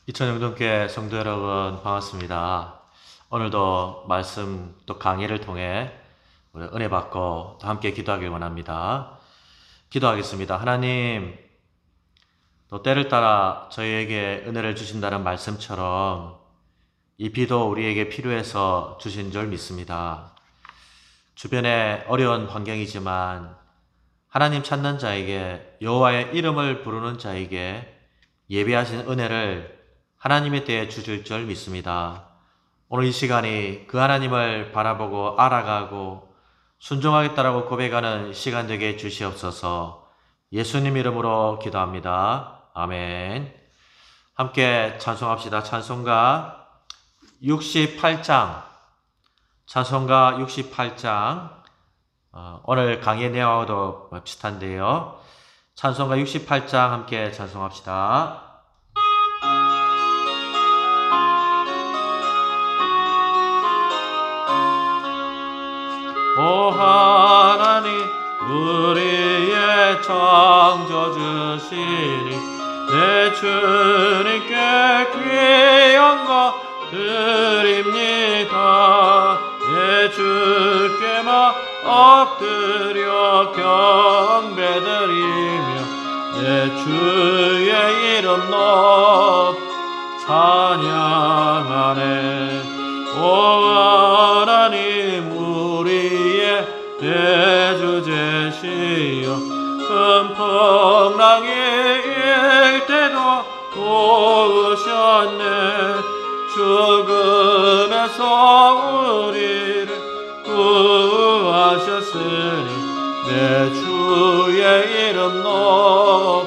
이천영동교회 성도 여러분 반갑습니다. 오늘도 말씀 또 강의를 통해 우리 은혜 받고 또 함께 기도하길 원합니다. 기도하겠습니다. 하나님, 또 때를 따라 저희에게 은혜를 주신다는 말씀처럼 이 비도 우리에게 필요해서 주신 줄 믿습니다. 주변에 어려운 환경이지만 하나님 찾는 자에게, 여호와의 이름을 부르는 자에게 예비하신 은혜를 하나님의 때에 주실 줄 믿습니다. 오늘 이 시간이 그 하나님을 바라보고 알아가고 순종하겠다라고 고백하는 시간 되게 주시옵소서. 예수님 이름으로 기도합니다. 아멘. 함께 찬송합시다. 찬송가 68장, 찬송가 68장, 오늘 강의 내용하고도 비슷한데요. 찬송가 68장 함께 찬송합시다. 오 하나님, 우리의 창조주시니 내 주님께 귀한 것 드립니다. 내 주께만 엎드려 경배드리며 내 주의 이름 높 찬양하네. 오 하나님, 우리의 대주제시여 큰 풍랑이 일 때도 도우셨네. 죽음에서 우리를 구하셨으니 내 주의 이름 높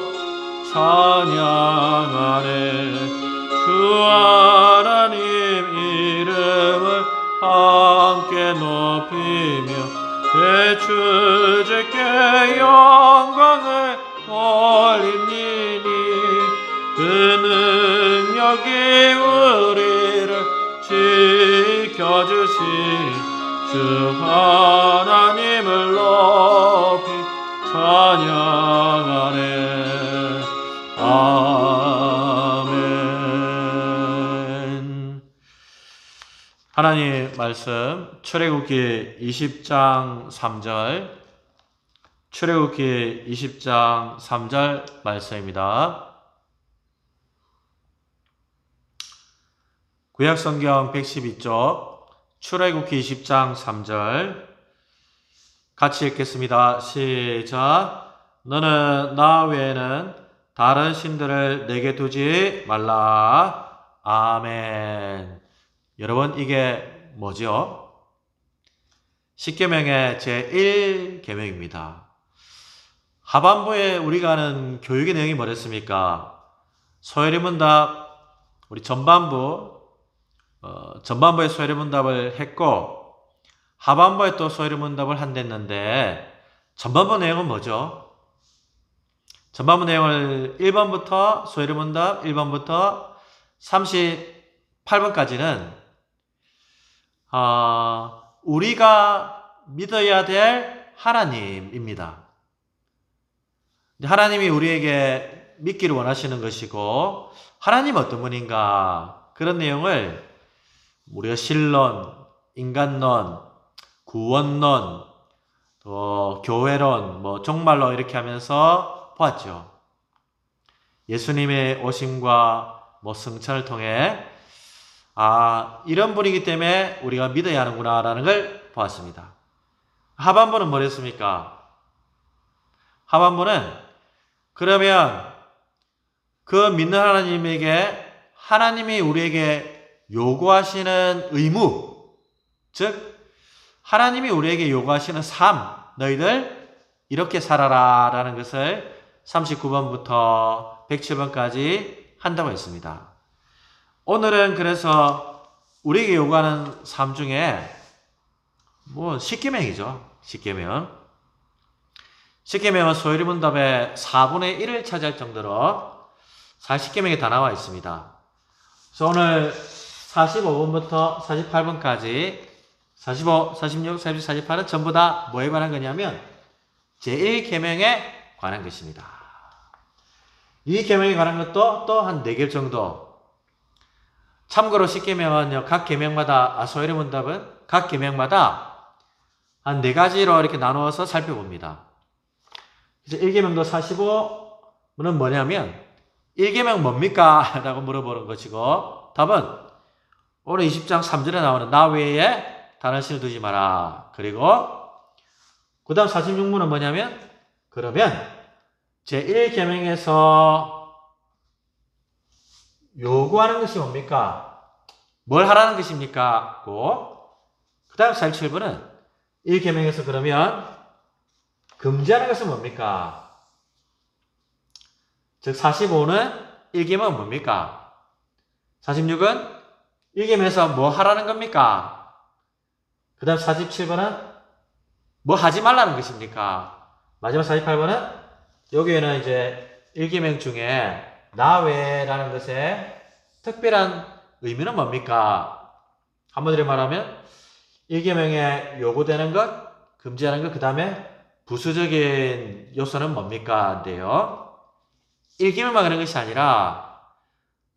찬양하네. 주 하나님 이름을 함께 높이며 대주제께 영광을 돌리니 그 능력이 우리를 지켜주시니 주 하나님을 높이 찬양하네. 아멘. 하나님 말씀 출애굽기 20장 3절, 출애굽기 20장 3절 말씀입니다. 구약성경 112쪽 출애굽기 20장 3절 같이 읽겠습니다. 시작. 너는 나 외에는 다른 신들을 내게 두지 말라. 아멘. 여러분, 이게 뭐죠? 십계명의 제1계명입니다. 하반부에 우리가 하는 교육의 내용이 뭐랬습니까? 소요리문답, 우리 전반부에 소요리문답을 했고 하반부에 또 소요리문답을 한댔는데 전반부 내용은 뭐죠? 전반부 내용을 1번부터 소요리문답 1번부터 38번까지는 우리가 믿어야 될 하나님입니다. 하나님이 우리에게 믿기를 원하시는 것이고 하나님 어떤 분인가, 그런 내용을 우리가 신론, 인간론, 구원론, 또 교회론, 종말론 이렇게 하면서 보았죠. 예수님의 오심과 승천을 통해 이런 분이기 때문에 우리가 믿어야 하는구나 라는 걸 보았습니다. 하반부는 뭐랬습니까? 하반부는 그러면 그 믿는 하나님에게 하나님이 우리에게 요구하시는 의무, 즉 하나님이 우리에게 요구하시는 삶, 너희들 이렇게 살아라 라는 것을 39번부터 107번까지 한다고 했습니다. 오늘은 그래서 우리에게 요구하는 삶 중에 십계명이죠. 십계명은 소요리문답의 4분의 1을 차지할 정도로 40계명이 다 나와 있습니다. 그래서 오늘 45번부터 48번까지 45, 46, 47, 48은 전부 다 뭐에 관한 거냐면 제1계명에 관한 것입니다. 이 계명에 관한 것도 또 한 4개 정도 참고로 10계명은요, 각 계명마다, 소요리문답은 각 계명마다 한 4가지로 이렇게 나누어서 살펴봅니다. 그래서 1계명도 45는 뭐냐면, 1계명 뭡니까? 라고 물어보는 것이고, 답은 오늘 20장 3절에 나오는 나 외에 다른 신을 두지 마라. 그리고 그 다음 46문은 뭐냐면, 그러면 제1계명에서 요구하는 것이 뭡니까? 뭘 하라는 것입니까? 그 다음 47번은 1계명에서 그러면 금지하는 것은 뭡니까? 즉 45는 1계명은 뭡니까? 46은 1계명에서 뭐 하라는 겁니까? 그 다음 47번은 뭐 하지 말라는 것입니까? 마지막 48번은 여기에는 이제 1계명 중에 나 외라는 것의 특별한 의미는 뭡니까? 한마디로 말하면 1계명에 요구되는 것, 금지하는 것, 그 다음에 부수적인 요소는 뭡니까? 인데요. 1계명만 그런 것이 아니라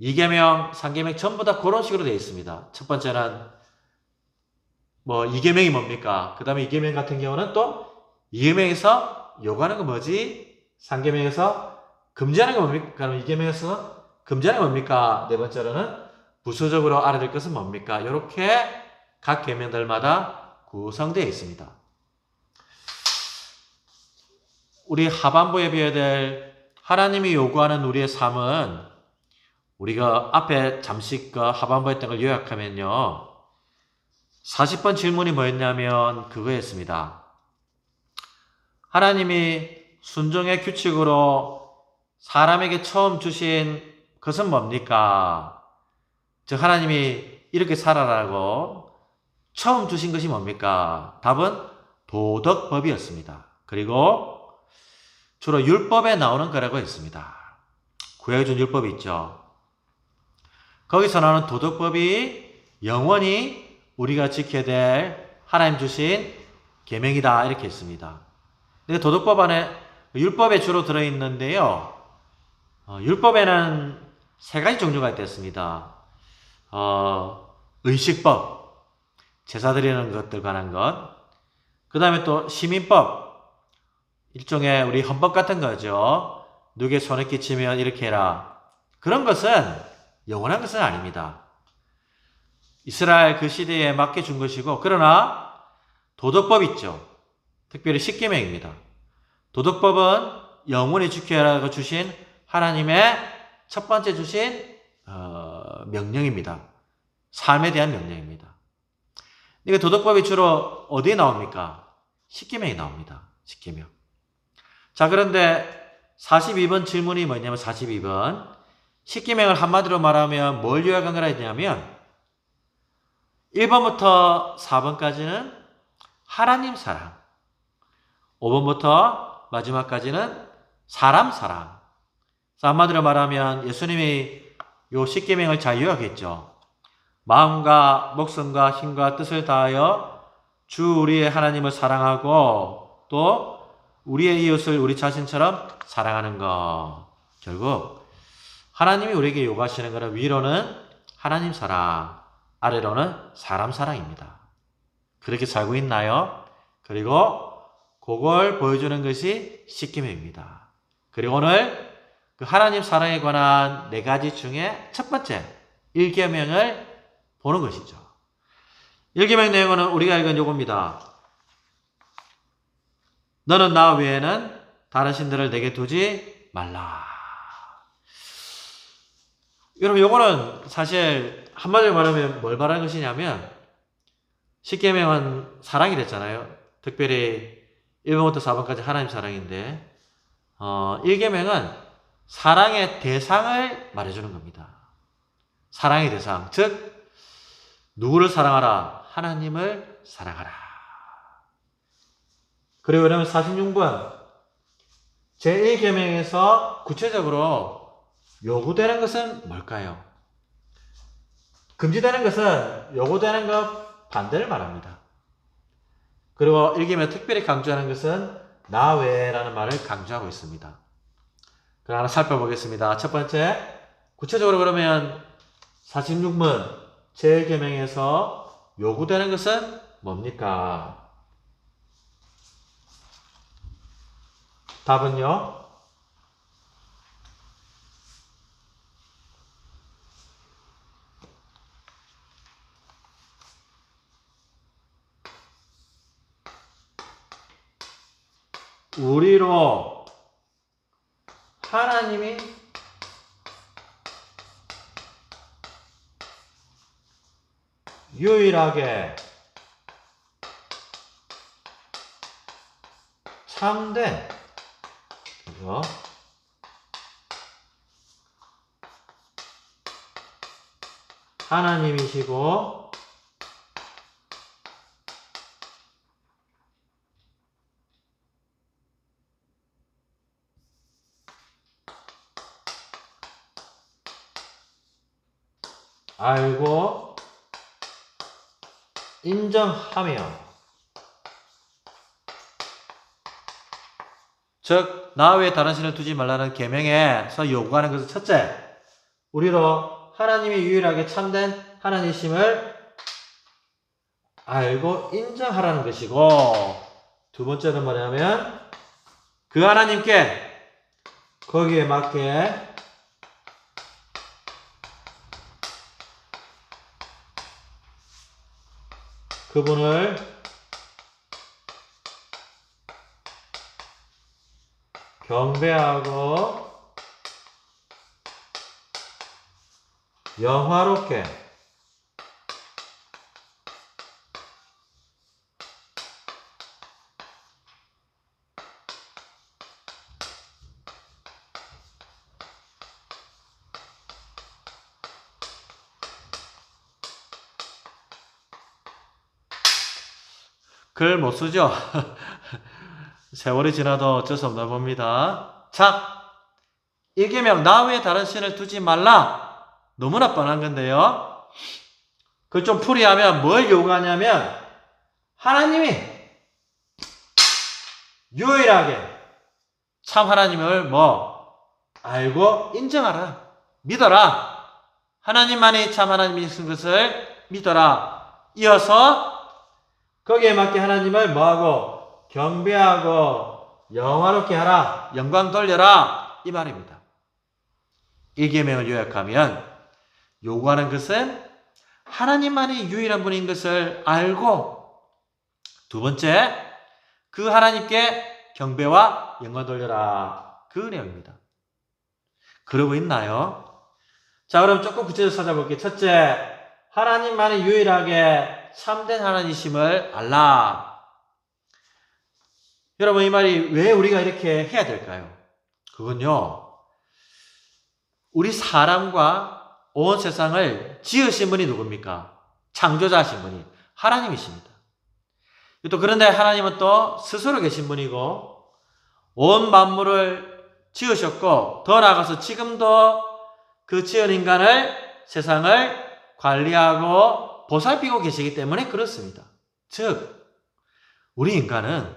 2계명, 3계명 전부 다 그런 식으로 되어 있습니다. 첫 번째는 뭐 2계명이 뭡니까? 그 다음에 2계명 같은 경우는 또 2계명에서 요구하는 건 뭐지? 3계명에서 금지하는 건 뭡니까? 그럼 2계명에서 금지하는 건 뭡니까? 네 번째로는 부수적으로 알아둘 것은 뭡니까? 이렇게 각 계명들마다 구성되어 있습니다. 우리 하반부에 배워야 될 하나님이 요구하는 우리의 삶은 우리가 앞에 잠시 하반부에 했던 걸 요약하면요. 40번 질문이 뭐였냐면 그거였습니다. 하나님이 순종의 규칙으로 사람에게 처음 주신 것은 뭡니까? 즉 하나님이 이렇게 살아라고 처음 주신 것이 뭡니까? 답은 도덕법이었습니다. 그리고 주로 율법에 나오는 거라고 했습니다. 구약에 준 율법이 있죠. 거기서 나오는 도덕법이 영원히 우리가 지켜야 될 하나님 주신 계명이다 이렇게 했습니다. 근데 도덕법 안에 율법에 주로 들어있는데요. 율법에는 3가지 종류가 있습니다. 의식법, 제사 드리는 것들 관한 것. 그 다음에 또 시민법, 일종의 우리 헌법 같은 거죠. 누구에게 손해 끼치면 이렇게 해라. 그런 것은 영원한 것은 아닙니다. 이스라엘 그 시대에 맞게 준 것이고, 그러나 도덕법 있죠. 특별히 10계명입니다. 도덕법은 영원히 지켜야 하고 주신 하나님의 첫 번째 주신 명령입니다. 삶에 대한 명령입니다. 이게 도덕법이 주로 어디에 나옵니까? 10계명이 나옵니다. 10계명. 자, 그런데 42번 질문이 뭐냐면 42번 10계명을 한마디로 말하면 뭘 요약한 거라 했냐면 1번부터 4번까지는 하나님 사랑, 5번부터 마지막까지는 사람 사랑. 한마디로 말하면 예수님이 요 10계명을 잘 요약했죠. 마음과 목숨과 힘과 뜻을 다하여 주 우리의 하나님을 사랑하고 또 우리의 이웃을 우리 자신처럼 사랑하는 것. 결국 하나님이 우리에게 요구하시는 것은 위로는 하나님 사랑, 아래로는 사람 사랑입니다. 그렇게 살고 있나요? 그리고 그걸 보여주는 것이 10계명입니다. 그리고 오늘 그 하나님 사랑에 관한 4가지 중에 첫 번째 1계명을 보는 것이죠. 1계명 내용은 우리가 읽은 요겁니다. 너는 나 외에는 다른 신들을 내게 두지 말라. 여러분 요거는 사실 한마디로 말하면 뭘 말하는 것이냐면 10계명은 사랑이 됐잖아요. 특별히 1번부터 4번까지 하나님 사랑인데 1계명은 사랑의 대상을 말해주는 겁니다. 사랑의 대상, 즉 누구를 사랑하라? 하나님을 사랑하라. 그리고 그러면 46번 제1계명에서 구체적으로 요구되는 것은 뭘까요? 금지되는 것은 요구되는 것 반대를 말합니다. 그리고 1계명 특별히 강조하는 것은 나 외라는 말을 강조하고 있습니다. 그럼 하나 살펴보겠습니다. 첫 번째, 구체적으로 그러면 46문 제1계명에서 요구되는 것은 뭡니까? 답은요? 우리로 하나님이 유일하게 참된, 그죠? 하나님이시고 알고 인정하며, 즉 나 외에 다른 신을 두지 말라는 계명에서 요구하는 것은 첫째, 우리로 하나님이 유일하게 참된 하나님이심을 알고 인정하라는 것이고, 두 번째는 뭐냐면 그 하나님께 거기에 맞게 그분을 경배하고 영화롭게 글 못 쓰죠? 세월이 지나도 어쩔 수 없나 봅니다. 자, 1계명 나 외에 다른 신을 두지 말라. 너무나 뻔한 건데요. 그걸 좀 풀이하면 뭘 요구하냐면 하나님이 유일하게 참 하나님을 알고 인정하라. 믿어라. 하나님만이 참 하나님이신 것을 믿어라. 이어서 거기에 맞게 하나님을 뭐하고? 경배하고 영화롭게 하라. 영광 돌려라. 이 말입니다. 1계명을 요약하면 요구하는 것은 하나님만이 유일한 분인 것을 알고, 두 번째, 그 하나님께 경배와 영광 돌려라. 그 내용입니다. 그러고 있나요? 자, 그럼 조금 구체적으로 찾아볼게요. 첫째, 하나님만이 유일하게 참된 하나님이심을 알라. 여러분, 이 말이 왜 우리가 이렇게 해야 될까요? 그건요, 우리 사람과 온 세상을 지으신 분이 누굽니까? 창조자신 분이 하나님이십니다. 또 그런데 하나님은 또 스스로 계신 분이고 온 만물을 지으셨고, 더 나아가서 지금도 그 지은 인간을, 세상을 관리하고 보살피고 계시기 때문에 그렇습니다. 즉, 우리 인간은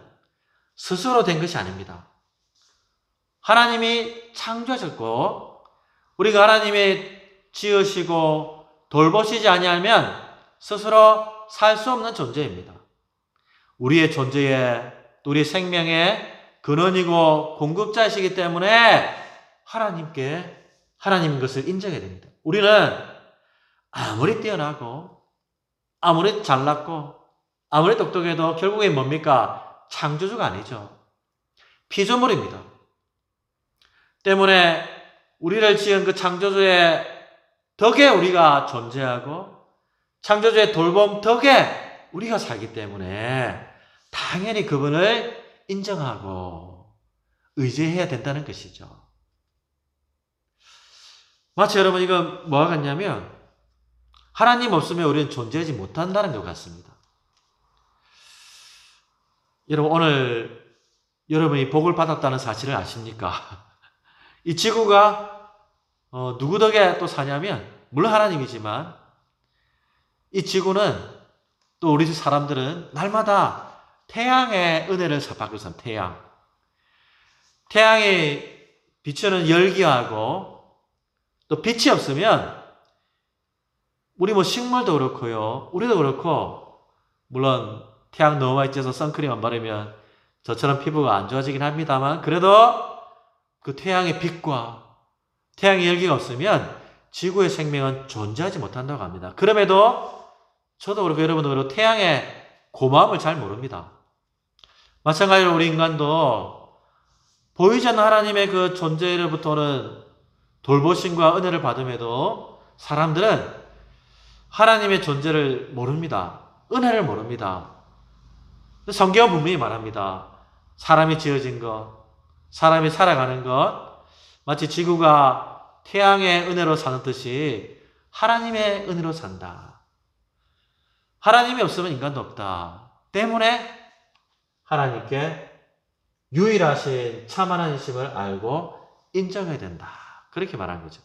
스스로 된 것이 아닙니다. 하나님이 창조하셨고 우리가 하나님이 지으시고 돌보시지 아니하면 스스로 살 수 없는 존재입니다. 우리의 존재에, 우리의 생명의 근원이고 공급자이시기 때문에 하나님 것을 인정해야 됩니다. 우리는 아무리 뛰어나고 아무리 잘났고 아무리 똑똑해도 결국엔 뭡니까? 창조주가 아니죠. 피조물입니다. 때문에 우리를 지은 그 창조주의 덕에 우리가 존재하고 창조주의 돌봄 덕에 우리가 살기 때문에 당연히 그분을 인정하고 의지해야 된다는 것이죠. 마치 여러분, 이건 뭐와 같냐면 하나님 없으면 우리는 존재하지 못한다는 것 같습니다. 여러분, 오늘 여러분이 복을 받았다는 사실을 아십니까? 이 지구가 누구 덕에 또 사냐면 물론 하나님이지만 이 지구는 또 우리 사람들은 날마다 태양의 은혜를 받고 있습니다. 태양이 비추는 열기하고 또 빛이 없으면 우리 뭐 식물도 그렇고요. 우리도 그렇고, 물론 태양 너무 많이 쬐서 선크림 안 바르면 저처럼 피부가 안 좋아지긴 합니다만, 그래도 그 태양의 빛과 태양의 열기가 없으면 지구의 생명은 존재하지 못한다고 합니다. 그럼에도 저도 그렇고 여러분도 그렇고 태양의 고마움을 잘 모릅니다. 마찬가지로 우리 인간도 보이지 않는 하나님의 그 존재로부터는 돌보심과 은혜를 받음에도 사람들은 하나님의 존재를 모릅니다. 은혜를 모릅니다. 성경은 분명히 말합니다. 사람이 지어진 것, 사람이 살아가는 것, 마치 지구가 태양의 은혜로 사는 듯이 하나님의 은혜로 산다. 하나님이 없으면 인간도 없다. 때문에 하나님께 유일하신 참 하나님이심을 알고 인정해야 된다. 그렇게 말한 거죠.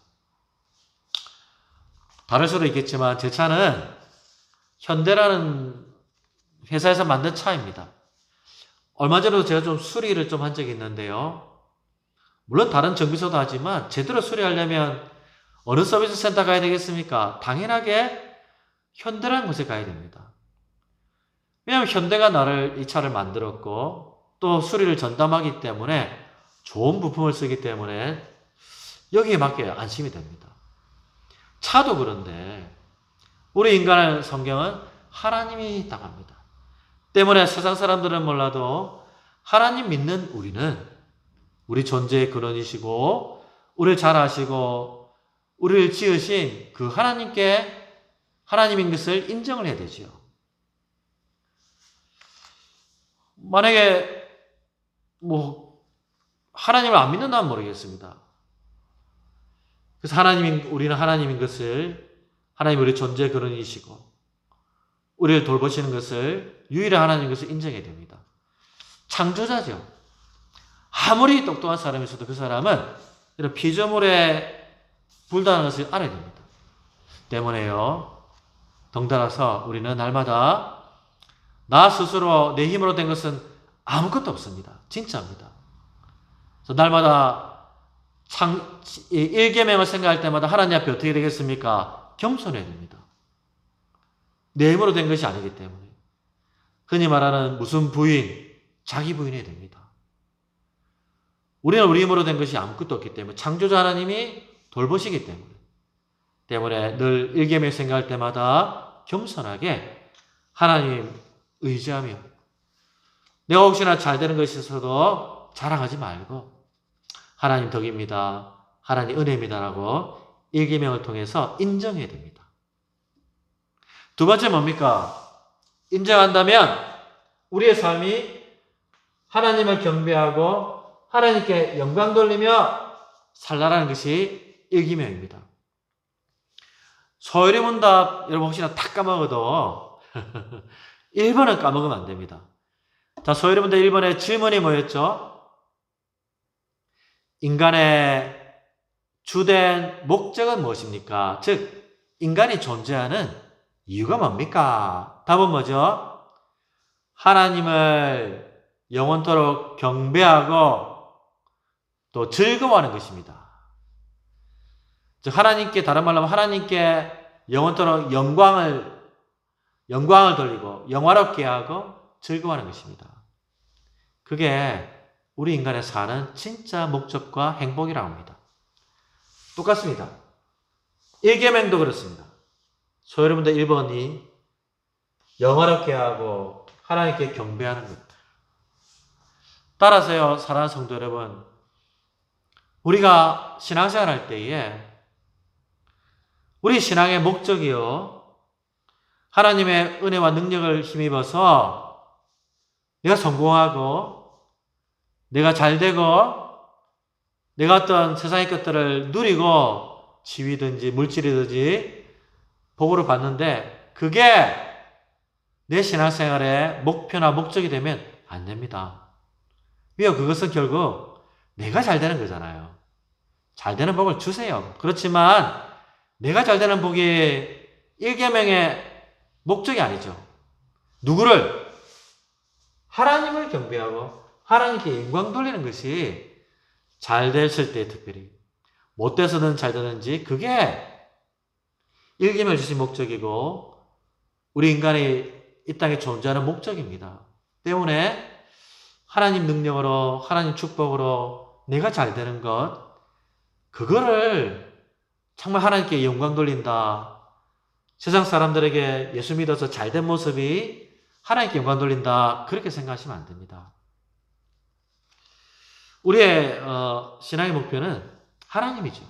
다를 수도 있겠지만 제 차는 현대라는 회사에서 만든 차입니다. 얼마 전에도 제가 좀 수리를 좀 한 적이 있는데요. 물론 다른 정비소도 하지만 제대로 수리하려면 어느 서비스 센터 가야 되겠습니까? 당연하게 현대라는 곳에 가야 됩니다. 왜냐하면 현대가 이 차를 만들었고 또 수리를 전담하기 때문에 좋은 부품을 쓰기 때문에 여기에 맞게 안심이 됩니다. 차도 그런데 우리 인간의 성경은 하나님이 있다고 합니다. 때문에 세상 사람들은 몰라도 하나님 믿는 우리는 우리 존재의 근원이시고 우리를 잘 아시고 우리를 지으신 그 하나님인 것을 인정을 해야 되지요. 만약에 하나님을 안 믿는다면 모르겠습니다. 그래서 우리는 하나님인 것을, 하나님 우리 존재의 근원이시고 우리를 돌보시는 것을, 유일한 하나님인 것을 인정해야 됩니다. 창조자죠. 아무리 똑똑한 사람이 있어도 그 사람은 이런 피조물에 불과한 것을 알아야 됩니다. 때문에요. 덩달아서 우리는 날마다 나 스스로 내 힘으로 된 것은 아무것도 없습니다. 진짜입니다. 그래서 날마다 1계명을 생각할 때마다 하나님 앞에 어떻게 되겠습니까? 겸손해야 됩니다. 내 힘으로 된 것이 아니기 때문에. 흔히 말하는 무슨 부인, 자기 부인해야 됩니다. 우리는 우리 힘으로 된 것이 아무것도 없기 때문에 창조자 하나님이 돌보시기 때문에 늘 1계명 생각할 때마다 겸손하게 하나님 의지하며 내가 혹시나 잘 되는 것이 있어도 자랑하지 말고 하나님 덕입니다. 하나님 은혜입니다라고 1계명을 통해서 인정해야 됩니다. 두 번째 뭡니까? 인정한다면 우리의 삶이 하나님을 경배하고 하나님께 영광 돌리며 살라라는 것이 1계명입니다. 소요리 문답 여러분 혹시나 다 까먹어도 1번은 까먹으면 안 됩니다. 자, 소요리 문답 1번의 질문이 뭐였죠? 인간의 주된 목적은 무엇입니까? 즉 인간이 존재하는 이유가 뭡니까? 답은 뭐죠? 하나님을 영원토록 경배하고 또 즐거워하는 것입니다. 즉 다른 말로 하면 하나님께 영원토록 영광을 돌리고 영화롭게 하고 즐거워하는 것입니다. 그게 우리 인간의 사는 진짜 목적과 행복이라고 합니다. 똑같습니다. 1계명도 그렇습니다. 여러분들 1번이 영화롭게 하고 하나님께 경배하는 것. 따라서요, 사랑하는 성도 여러분, 우리가 신앙생활 할 때에 우리 신앙의 목적이요, 하나님의 은혜와 능력을 힘입어서 내가 성공하고 내가 잘되고 내가 어떤 세상의 것들을 누리고 지위든지 물질이든지 복으로 받는데 그게 내 신앙생활의 목표나 목적이 되면 안 됩니다. 왜요? 그것은 결국 내가 잘되는 거잖아요. 잘되는 복을 주세요. 그렇지만 내가 잘되는 복이 1계명의 목적이 아니죠. 누구를? 하나님을 경배하고 하나님께 영광 돌리는 것이 잘 됐을 때 특별히 못돼서는 잘 되는지 그게 일기를 주신 목적이고 우리 인간이 이 땅에 존재하는 목적입니다. 때문에 하나님 능력으로 하나님 축복으로 내가 잘 되는 것 그거를 정말 하나님께 영광 돌린다. 세상 사람들에게 예수 믿어서 잘된 모습이 하나님께 영광 돌린다. 그렇게 생각하시면 안 됩니다. 우리의 신앙의 목표는 하나님이죠.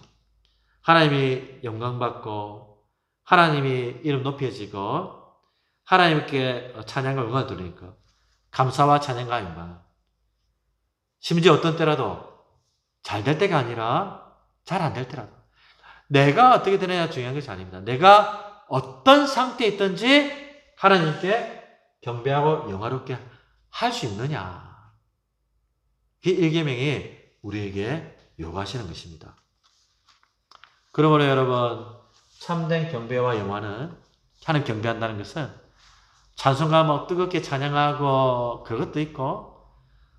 하나님이 영광받고 하나님이 이름 높여지고 하나님께 찬양과 영광을 돌리니까 감사와 찬양과 영광. 심지어 어떤 때라도 잘 될 때가 아니라 잘 안 될 때라도 내가 어떻게 되느냐 중요한 것이 아닙니다. 내가 어떤 상태에 있든지 하나님께 경배하고 영화롭게 할 수 있느냐. 그 일계명이 우리에게 요구하시는 것입니다. 그러므로 여러분 참된 경배와 영화는 하나님 경배한다는 것은 찬송가 뭐 뜨겁게 찬양하고 그것도 있고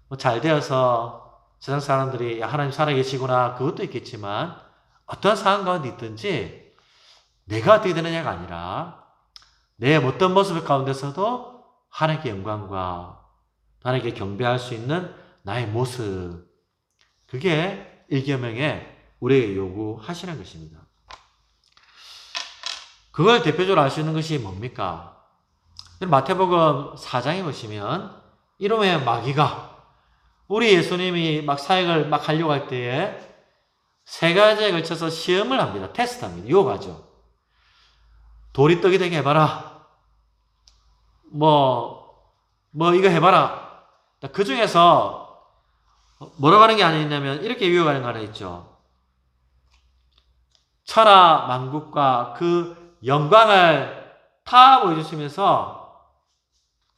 뭐 잘 되어서 세상 사람들이 하나님 살아계시구나 그것도 있겠지만 어떤 상황 가운데 있든지 내가 어떻게 되느냐가 아니라 내 어떤 모습 가운데서도 하나님께 영광과 하나님께 경배할 수 있는 나의 모습 그게 일계명에 우리에게 요구하시는 것입니다. 그걸 대표적으로 알 수 있는 것이 뭡니까? 마태복음 4장에 보시면 이름의 마귀가 우리 예수님이 막 사역을 막 하려고 할 때에 세 가지에 걸쳐서 시험을 합니다. 테스트합니다. 유혹하죠. 돌이 떡이 되게 해봐라. 이거 해봐라. 그 중에서 뭐라고 하는 게 하나 있냐면 이렇게 유혹하는 거 하나 있죠. 천하 만국과 그 영광을 다 보여주시면서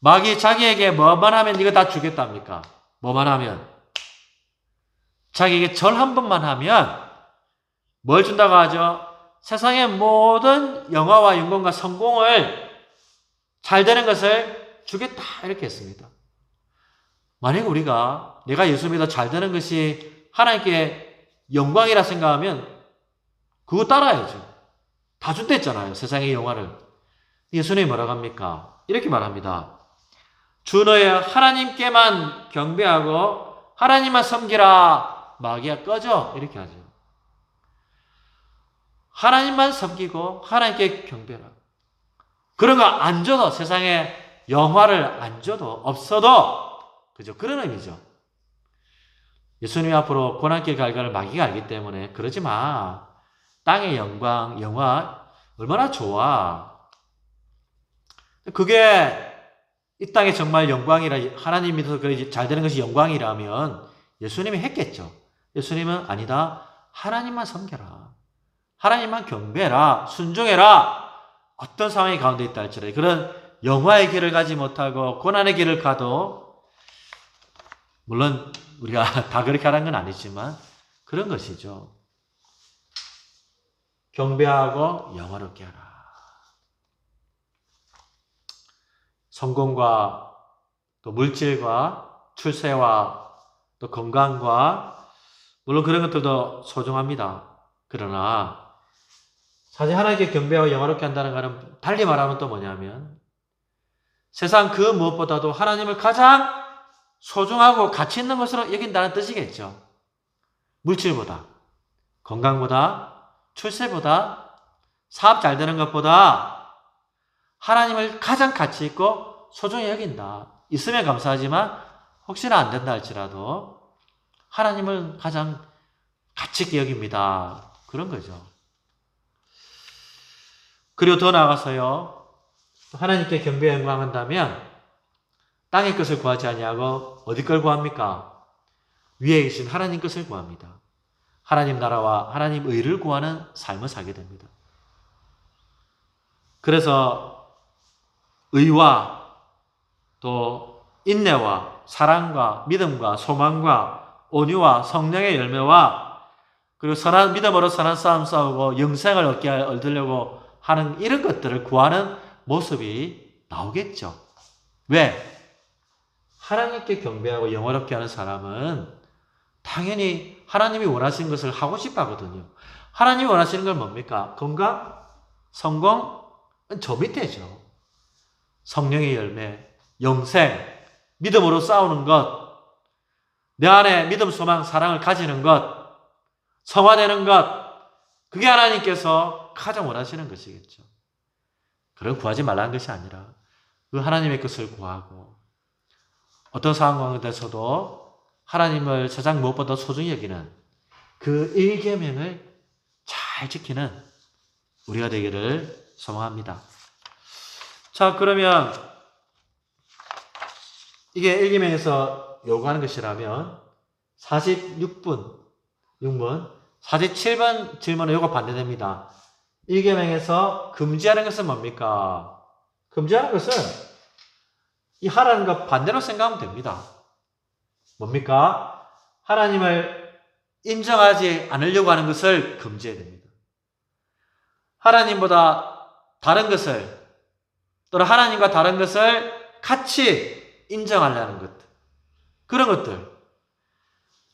마귀 자기에게 뭐만 하면 네가 다 주겠답니까? 뭐만 하면? 자기에게 절 한 번만 하면 뭘 준다고 하죠? 세상의 모든 영화와 영광과 성공을 잘 되는 것을 주겠다 이렇게 했습니다. 만약 우리가 내가 예수 믿어 잘 되는 것이 하나님께 영광이라 생각하면 그거 따라야죠. 다 준다 했잖아요. 세상의 영화를. 예수님이 뭐라고 합니까? 이렇게 말합니다. 주 너의 하나님께만 경배하고 하나님만 섬기라. 마귀야 꺼져. 이렇게 하죠. 하나님만 섬기고 하나님께 경배하라. 그런 거 안 줘도 세상에 영화를 안 줘도 없어도 그죠? 그런 의미죠. 예수님 앞으로 고난길 갈갈을 마귀가 알기 때문에 그러지 마. 땅의 영광, 영화 얼마나 좋아. 그게 이 땅에 정말 영광이라 하나님 믿어서 잘 되는 것이 영광이라면 예수님이 했겠죠. 예수님은 아니다. 하나님만 섬겨라. 하나님만 경배해라. 순종해라. 어떤 상황이 가운데 있다 할지라도 그런 영화의 길을 가지 못하고 고난의 길을 가도 물론 우리가 다 그렇게 하라는 건 아니지만 그런 것이죠. 경배하고 영화롭게 하라. 성공과 또 물질과 출세와 또 건강과 물론 그런 것들도 소중합니다. 그러나 사실 하나님께 경배하고 영화롭게 한다는 것은 달리 말하면 또 뭐냐면 세상 그 무엇보다도 하나님을 가장 소중하고 가치 있는 것으로 여긴다는 뜻이겠죠. 물질보다, 건강보다, 출세보다, 사업 잘 되는 것보다 하나님을 가장 가치 있고 소중히 여긴다. 있으면 감사하지만 혹시나 안 된다 할지라도 하나님을 가장 가치 있게 여깁니다. 그런 거죠. 그리고 더 나아가서요. 하나님께 경배 영광한다면 땅의 것을 구하지 아니하고 어디 걸 구합니까? 위에 계신 하나님 것을 구합니다. 하나님 나라와 하나님 의를 구하는 삶을 살게 됩니다. 그래서 의와 또 인내와 사랑과 믿음과 소망과 온유와 성령의 열매와 그리고 선한 믿음으로 선한 싸움 싸우고 영생을 얻으려고 하는 이런 것들을 구하는 모습이 나오겠죠. 왜? 하나님께 경배하고 영화롭게 하는 사람은 당연히 하나님이 원하시는 것을 하고 싶어 하거든요. 하나님이 원하시는 건 뭡니까? 건강? 성공은 저 밑에죠. 성령의 열매, 영생, 믿음으로 싸우는 것, 내 안에 믿음, 소망, 사랑을 가지는 것, 성화되는 것, 그게 하나님께서 가장 원하시는 것이겠죠. 그걸 구하지 말라는 것이 아니라 그 하나님의 것을 구하고 어떤 상황 가운데서도 하나님을 세상 무엇보다 소중히 여기는 그 일계명을 잘 지키는 우리가 되기를 소망합니다. 자, 그러면 이게 일계명에서 요구하는 것이라면 46분 47번 질문은 요거 반대됩니다. 일계명에서 금지하는 것은 뭡니까? 금지하는 것은 이 하라는 것 반대로 생각하면 됩니다. 뭡니까? 하나님을 인정하지 않으려고 하는 것을 금지해야 됩니다. 하나님보다 다른 것을 또는 하나님과 다른 것을 같이 인정하려는 것들, 그런 것들,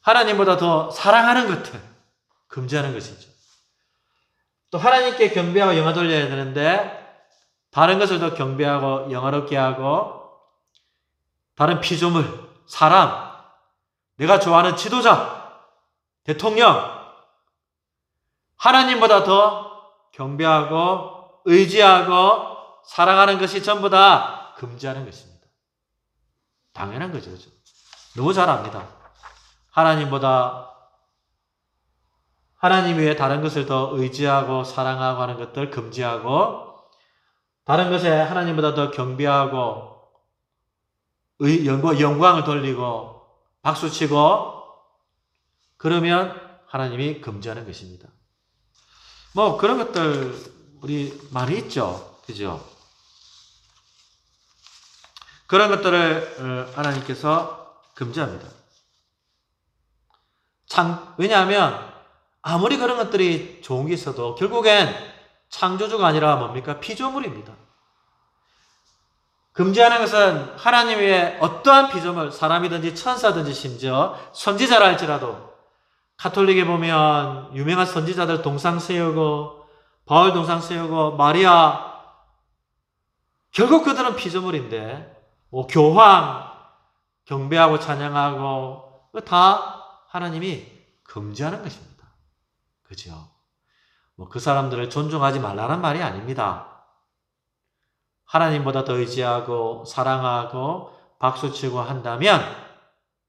하나님보다 더 사랑하는 것들 금지하는 것이죠. 또 하나님께 경배하고 영화 돌려야 되는데 다른 것을 더 경배하고 영화롭게 하고 다른 피조물, 사람, 내가 좋아하는 지도자, 대통령, 하나님보다 더 경배하고 의지하고 사랑하는 것이 전부 다 금지하는 것입니다. 당연한 거죠. 그렇죠? 너무 잘 압니다. 하나님보다 하나님 외에 다른 것을 더 의지하고 사랑하고 하는 것들 금지하고 다른 것에 하나님보다 더 경배하고 영광을 돌리고 박수치고 그러면 하나님이 금지하는 것입니다. 뭐 그런 것들 우리 많이 있죠. 그죠? 그런 것들을 하나님께서 금지합니다. 왜냐하면 아무리 그런 것들이 좋은 게 있어도 결국엔 창조주가 아니라 뭡니까? 피조물입니다. 금지하는 것은 하나님 외에 어떠한 피조물, 사람이든지 천사든지 심지어 선지자라 할지라도 가톨릭에 보면 유명한 선지자들 동상 세우고 바울 동상 세우고 마리아 결국 그들은 피조물인데 교황 경배하고 찬양하고 다 하나님이 금지하는 것입니다. 그죠? 그 사람들을 존중하지 말라는 말이 아닙니다. 하나님보다 더 의지하고 사랑하고 박수치고 한다면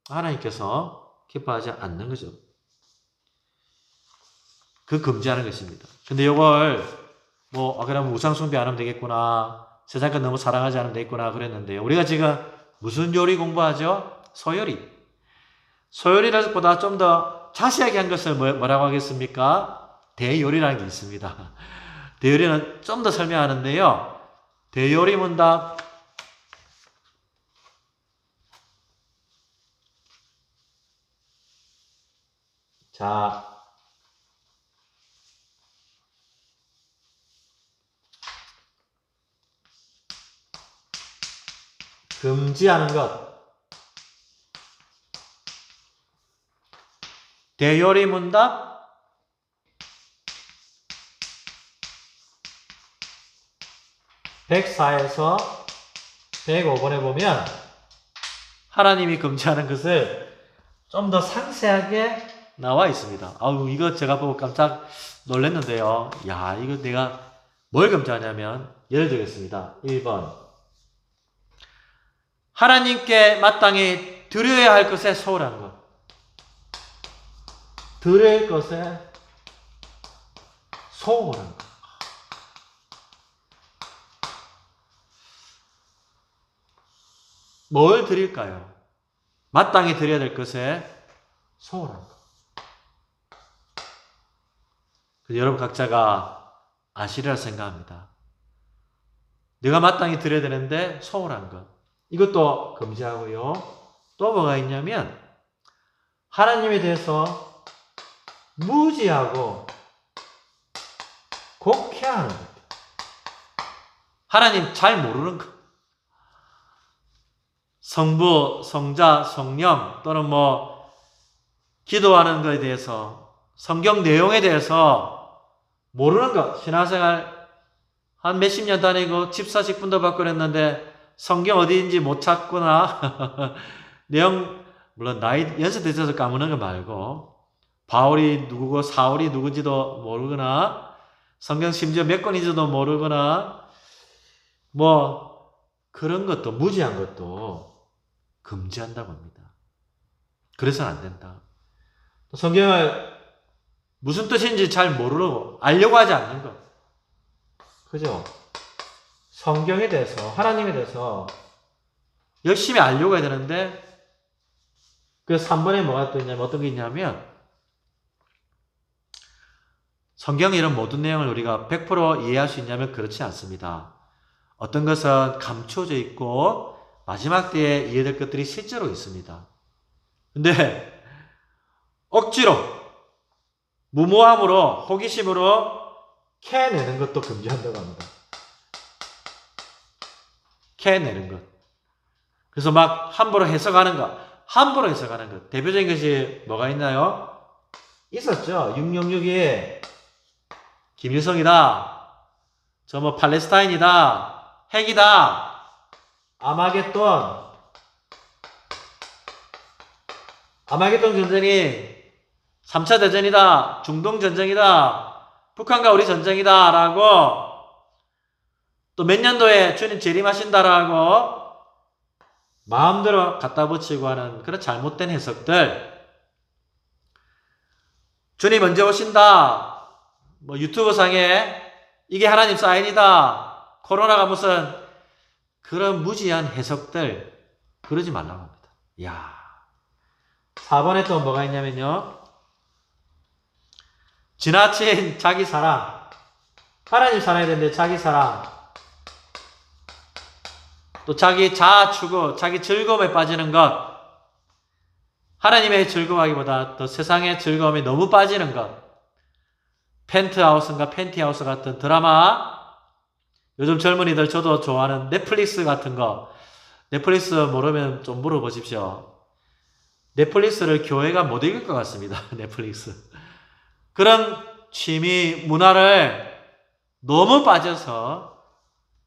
하나님께서 기뻐하지 않는 거죠. 그 금지하는 것입니다. 근데 이걸 그러면 우상숭배 안 하면 되겠구나. 세상 것 너무 사랑하지 않으면 되겠구나 그랬는데요. 우리가 지금 무슨 요리 공부하죠? 소요리. 소요리보다 좀 더 자세하게 한 것을 뭐라고 하겠습니까? 대요리라는 게 있습니다. 대요리는 좀 더 설명하는데요. 대요리 문답 자 금지하는 것 대요리 문답 104에서 105번에 보면 하나님이 금지하는 것을 좀 더 상세하게 나와 있습니다. 이거 제가 보고 깜짝 놀랐는데요. 이거 내가 뭘 금지하냐면 예를 들겠습니다. 1번 하나님께 마땅히 드려야 할 것에 소홀한 것. 드릴 것에 소홀한 것. 뭘 드릴까요? 마땅히 드려야 될 것에 소홀한 것. 여러분 각자가 아시리라 생각합니다. 내가 마땅히 드려야 되는데 소홀한 것. 이것도 금지하고요. 또 뭐가 있냐면 하나님에 대해서 무지하고 곡해하는 것. 하나님 잘 모르는 것. 성부, 성자, 성령 또는 기도하는 것에 대해서 성경 내용에 대해서 모르는 것. 신앙생활 한 몇십 년 다니고 집사직분도 받고 그랬는데 성경 어디인지 못 찾구나. 내용 물론 나이 연세 드셔서 까먹는 거 말고 바울이 누구고 사울이 누군지도 모르거나 성경 심지어 몇 권인지도 모르거나 뭐 그런 것도 무지한 것도 금지한다고 합니다. 그래서는 안 된다. 성경을 무슨 뜻인지 잘 모르고 알려고 하지 않는 것. 그죠? 성경에 대해서 하나님에 대해서 열심히 알려고 해야 되는데 그 3번에 뭐가 또 있냐면 어떤 게 있냐면 성경의 이런 모든 내용을 우리가 100% 이해할 수 있냐면 그렇지 않습니다. 어떤 것은 감추어져 있고 마지막 때에 이해될 것들이 실제로 있습니다. 근데 억지로 무모함으로 호기심으로 캐내는 것도 금지한다고 합니다. 캐내는 것. 그래서 막 함부로 해석하는 것. 함부로 해석하는 것. 대표적인 것이 뭐가 있나요? 있었죠. 666이 김일성이다. 저 뭐 팔레스타인이다. 핵이다. 아마겟돈 전쟁이 3차 대전이다. 중동 전쟁이다. 북한과 우리 전쟁이다. 라고 또 몇 년도에 주님 재림하신다라고 마음대로 갖다 붙이고 하는 그런 잘못된 해석들. 주님 언제 오신다. 뭐 유튜브 상에 이게 하나님 사인이다. 코로나가 무슨 그런 무지한 해석들 그러지 말라고 합니다. 이야. 4번에 또 뭐가 있냐면요. 지나친 자기 사랑. 하나님 사랑해야 되는데 자기 사랑. 또 자기 자아 추구, 자기 즐거움에 빠지는 것. 하나님의 즐거움하기보다 더 세상의 즐거움에 너무 빠지는 것. 펜트하우스인가 펜티하우스 같은 드라마. 요즘 젊은이들 저도 좋아하는 넷플릭스 같은 거. 넷플릭스 모르면 좀 물어보십시오. 넷플릭스를 교회가 못 이길 것 같습니다. 넷플릭스. 그런 취미, 문화를 너무 빠져서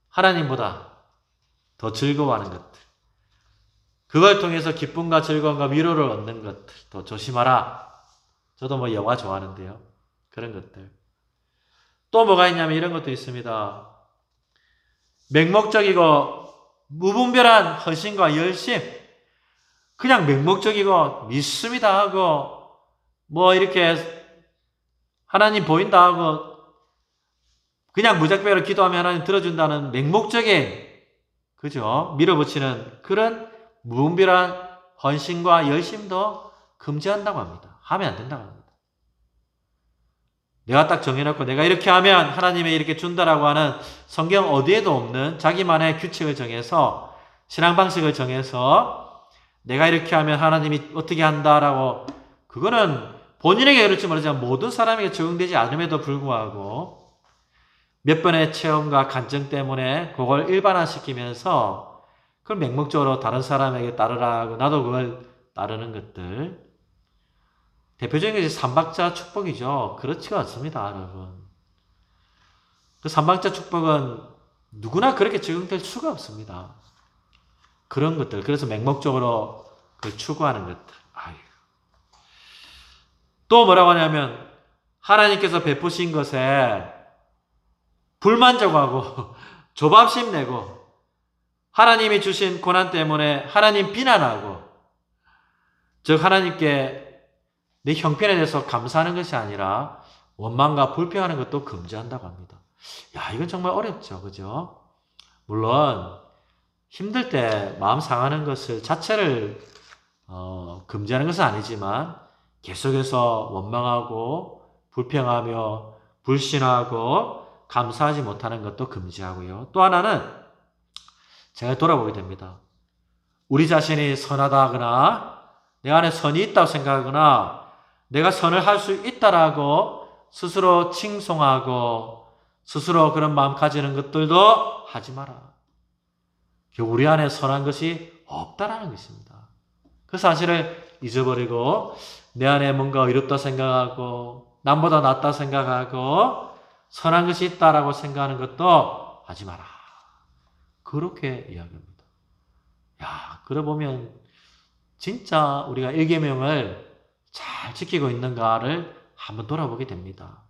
하나님보다 더 즐거워하는 것들. 그걸 통해서 기쁨과 즐거움과 위로를 얻는 것들. 더 조심하라. 저도 뭐 영화 좋아하는데요. 그런 것들. 또 뭐가 있냐면 이런 것도 있습니다. 맹목적이고 무분별한 헌신과 열심. 그냥 맹목적이고 믿습니다 하고 뭐 이렇게 하나님 보인다 하고 그냥 무작정으로 기도하면 하나님 들어준다는 맹목적인 그죠? 밀어붙이는 그런 무분별한 헌신과 열심도 금지한다고 합니다. 하면 안 된다고 합니다. 내가 딱 정해놓고 내가 이렇게 하면 하나님이 이렇게 준다라고 하는 성경 어디에도 없는 자기만의 규칙을 정해서 신앙 방식을 정해서 내가 이렇게 하면 하나님이 어떻게 한다라고 그거는 본인에게 그럴지 모르지만 모든 사람에게 적용되지 않음에도 불구하고 몇 번의 체험과 간증 때문에 그걸 일반화시키면서 그걸 맹목적으로 다른 사람에게 따르라고 나도 그걸 따르는 것들. 대표적인 것이 삼박자 축복이죠. 그렇지가 않습니다, 여러분. 그 삼박자 축복은 누구나 그렇게 적용될 수가 없습니다. 그런 것들. 그래서 맹목적으로 그걸 추구하는 것들. 아유. 또 뭐라고 하냐면 하나님께서 베푸신 것에 불만족하고 조밥심 내고 하나님이 주신 고난 때문에 하나님 비난하고 즉 하나님께 내 형편에 대해서 감사하는 것이 아니라 원망과 불평하는 것도 금지한다고 합니다. 야, 이건 정말 어렵죠. 그죠? 물론 힘들 때 마음 상하는 것을 자체를 금지하는 것은 아니지만 계속해서 원망하고 불평하며 불신하고 감사하지 못하는 것도 금지하고요. 또 하나는 제가 돌아보게 됩니다. 우리 자신이 선하다거나 내 안에 선이 있다고 생각하거나 내가 선을 할 수 있다라고 스스로 칭송하고 스스로 그런 마음 가지는 것들도 하지 마라. 우리 안에 선한 것이 없다라는 것입니다. 그 사실을 잊어버리고 내 안에 뭔가 의롭다 생각하고 남보다 낫다 생각하고 선한 것이 있다라고 생각하는 것도 하지 마라. 그렇게 이야기합니다. 야, 그래 보면 진짜 우리가 일계명을 잘 지키고 있는가를 한번 돌아보게 됩니다.